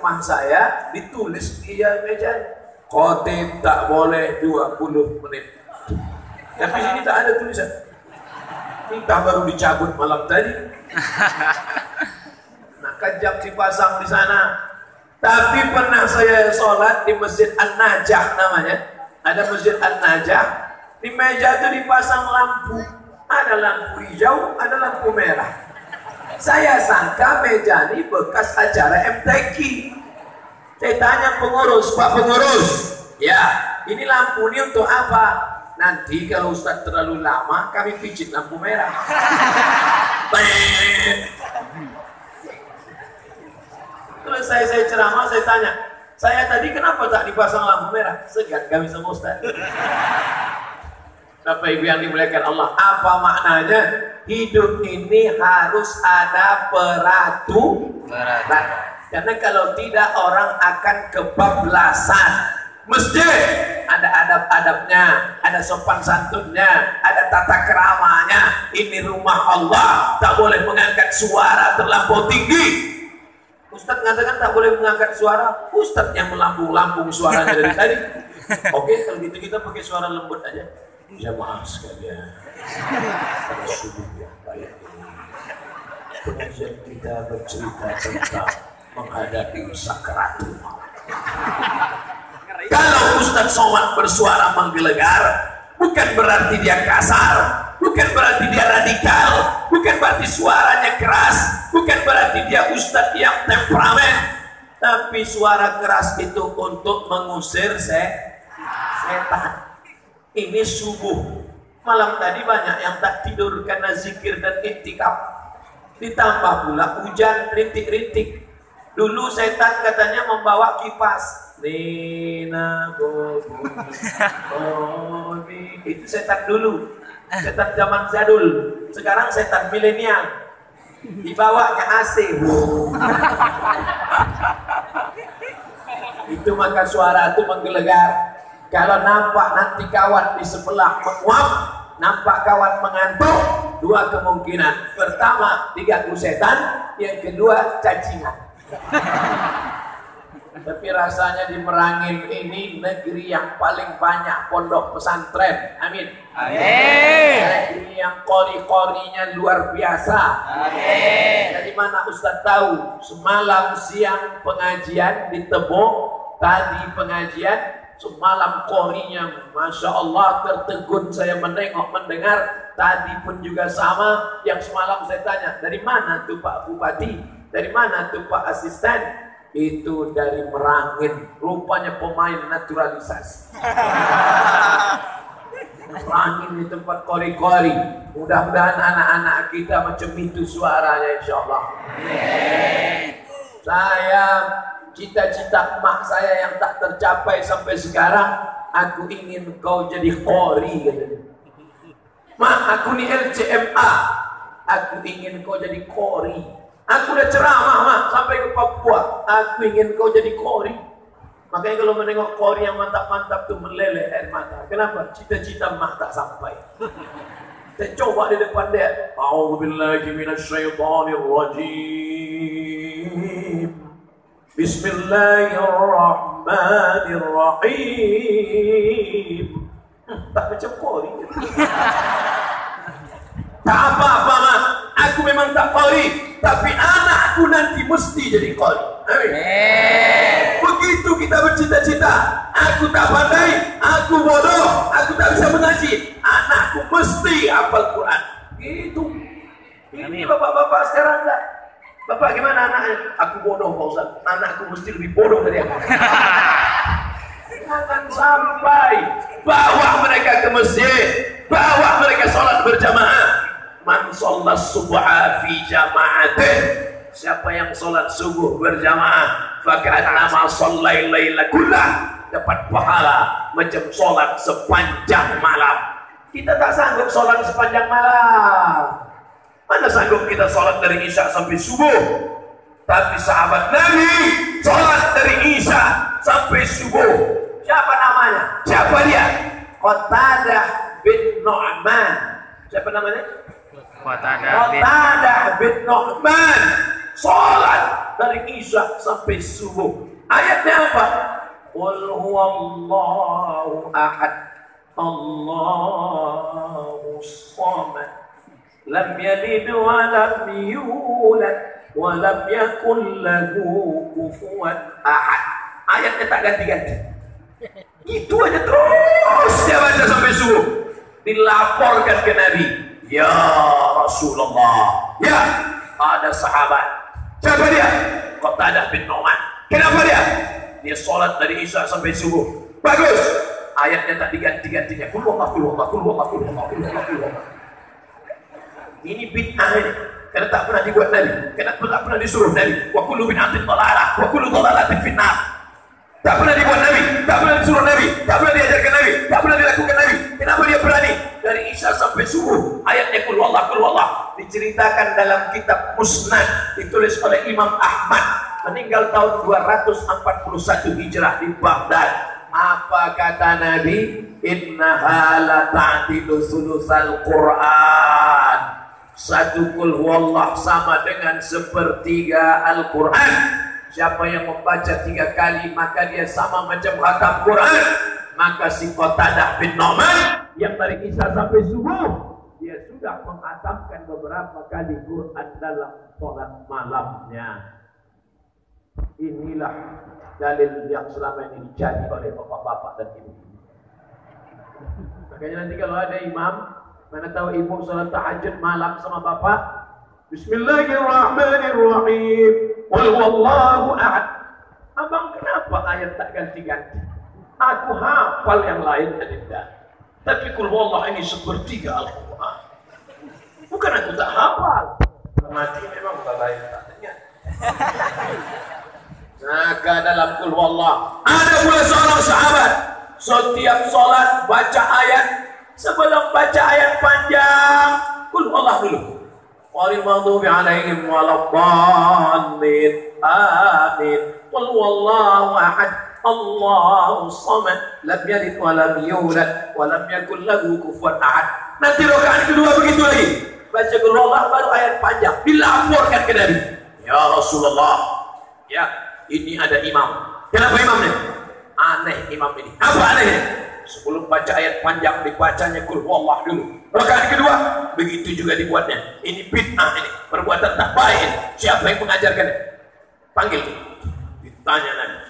rumah saya ditulis di meja khotib tak boleh 20 menit. Tapi sini tak ada tulisan. Kita baru dicabut malam tadi. Nah, jam dipasang di sana. Tapi pernah saya sholat di Masjid An-Najah namanya. Ada Masjid An-Najah. Di meja itu dipasang lampu. Ada lampu hijau, ada lampu merah. Saya sangka meja ini bekas acara MTQ. Saya tanya pengurus, Pak pengurus, ya ini lampu ini untuk apa? Nanti kalau Ustadz terlalu lama, kami pijit lampu merah. Terus saya ceramah, saya tanya, saya tadi kenapa tak dipasang lampu merah? Segan kami sama Ustadz. Bapak Ibu yang dimuliakan Allah, apa maknanya? Hidup ini harus ada peraturan. Karena kalau tidak orang akan kebablasan. Mesti ada adab-adabnya, ada sopan santunnya, ada tata keramanya. Ini rumah Allah, tak boleh mengangkat suara terlampau tinggi. Ustadz mengatakan tak boleh mengangkat suara. Ustadz yang melambung-lambung suaranya dari tadi. Oke, kalau gitu kita pakai suara lembut aja. Jamaah sekalian, pada subuh yang baik ini, pengajian kita bercerita tentang menghadapi sakaratul maut. Kalau Ustadz Somad bersuara menggelegar, bukan berarti dia kasar, bukan berarti dia radikal, bukan berarti suaranya keras, bukan berarti dia Ustadz yang temperamen, tapi suara keras itu untuk mengusir setan. Ini subuh, malam tadi banyak yang tak tidur karena zikir dan iktikaf. Ditambah pula hujan rintik-rintik. Dulu setan katanya membawa kipas. Nina bobo, itu setan dulu, setan zaman jadul. Sekarang setan milenial, dibawanya AC. Itu maka suara itu menggelegar. Kalau nampak nanti kawan di sebelah menguap, nampak kawan mengantuk, dua kemungkinan. Pertama, diganggu setan. Yang kedua, cacingan. Tapi rasanya di Merangin ini negeri yang paling banyak pondok pesantren. Amin. Amin. Negeri yang kori-korinya luar biasa. Amin. Dari mana Ustadz tahu? Semalam siang pengajian di Tebong, tadi pengajian. Semalam korinya, Masya Allah, tertegun saya mendengar. Tadi pun juga sama. Yang semalam saya tanya, dari mana tuh Pak Bupati? Dari mana tuh Pak Asisten? Itu dari Merangin. Rupanya pemain naturalisasi. Merangin di tempat kori-kori. Mudah-mudahan anak-anak kita macam itu suaranya, Insya Allah. Saya cita-cita emak saya yang tak tercapai sampai sekarang, aku ingin kau jadi qori. Mak, aku ni LCMA, aku ingin kau jadi qori. Aku udah ceramah mak sampai ke Papua, aku ingin kau jadi qori. Makanya kalau menengok qori yang mantap-mantap tuh meleleh air mata. Kenapa? Cita-cita emak tak sampai. Saya coba di depan dia. A'udzubillahi minasyaitonirrajim. Bismillahirrahmanirrahim. Tak macam qori. Tak apa-apa mak, aku memang tak qori, tapi anakku nanti mesti jadi qori. Amin. Begitu kita bercita-cita, aku tak pandai, aku bodoh, aku tak bisa mengaji, anakku mesti hafal Quran. Gitu. Ini bapak-bapak sekarang enggak. Bapak gimana anaknya? Aku bodoh Pak Ustaz. Anakku mesti lebih bodoh dari aku. Jangan sampai bawa mereka ke masjid, bawa mereka sholat berjamaah. Man sholat subha fi jama'atin. Siapa yang sholat subuh berjamaah, faka'annama shallai laila kullah, dapat pahala macam sholat sepanjang malam. Kita tak sanggup sholat sepanjang malam. Mana sanggup kita sholat dari Isya sampai subuh? Tapi sahabat Nabi sholat dari Isya sampai subuh. Siapa namanya? Siapa dia? Qatadah bin Nu'man. Siapa namanya? Qatadah bin Nu'man. Salat dari Isya sampai subuh. Ayatnya apa? Qul huwallahu ahad, Allahus samad, lam yalid wa lam yulad wa lam yakul lahu kufuwan ahad. Ayatnya tak ganti-ganti. Itu aja terus dia baca sampai subuh. Dilaporkan ke Nabi, ya Rasulullah, ya ada sahabat. Siapa dia? Qatadah bin Nu'man. Kenapa dia? Dia sholat dari Isya sampai subuh. Bagus. Ayatnya tak diganti-gantinya. Kul wallah, kul wallah, kul wallah, kul wallah, kul wallah, kul wallah. Ini bid'ah ini. Karena tak pernah dibuat Nabi. Karena tak pernah disuruh Nabi. Wa kullu bid'atin dhalalah, wa kullu dhalalatin finnar. Tak pernah dibuat Nabi, tak pernah disuruh Nabi, tak pernah diajarkan Nabi, tak pernah dilakukan Nabi. Kenapa dia berani? Dari Isya sampai subuh. Ayatnya kul wallah, kul wallah. Diceritakan dalam kitab Musnad, ditulis oleh Imam Ahmad, meninggal tahun 241 Hijrah di Baghdad. Apa kata Nabi? Innaha la ta'dilu sulusal Quran. Satu kul wallah sama dengan sepertiga Al-Quran. Siapa yang membaca 3 kali maka dia sama macam khatam Quran. Maka si Qatadah bin Nu'man yang dari Isya sampai subuh, dia sudah menghatamkan beberapa kali Quran dalam sholat malamnya. Inilah dalil yang selama ini dicari oleh bapak-bapak dan ibu. Makanya nanti kalau ada imam, mana tahu ibu sholat tahajud malam sama bapak, Bismillahirrahmanirrahim, qul huwallahu ahad. Abang kenapa ayat tak ganti-ganti? Aku hafal yang lain Adinda, tapi qul huwallahu ini sepertiga Al-Quran. Bukan aku tak hafal, mati memang bukan lain katanya. Maka dalam qul huwallahu ada pula seorang sahabat, setiap sholat baca ayat, sebelum baca ayat panjang qul huwallahu dulu. Walil maghdubi alaihim waladdallin. Amin. Qul huwallahu ahad, Allahus samad, lam yalid wa lam yulad wa lam yakul lahu kufuwan ahad. Nanti rakaat kedua begitu lagi. Baca qul huwallahu baru ayat panjang, dilaporkan ke Nabi. Ya Rasulullah, ya ini ada imam. Kenapa imamnya? Aneh imam ini. Apa anehnya? Sebelum baca ayat panjang dibacanya qul huwallah dulu. Rakaat kedua begitu juga dibuatnya. Ini bid'ah ini, perbuatan tak baik. Siapa yang mengajarkan? Panggil. Ditanya Nabi.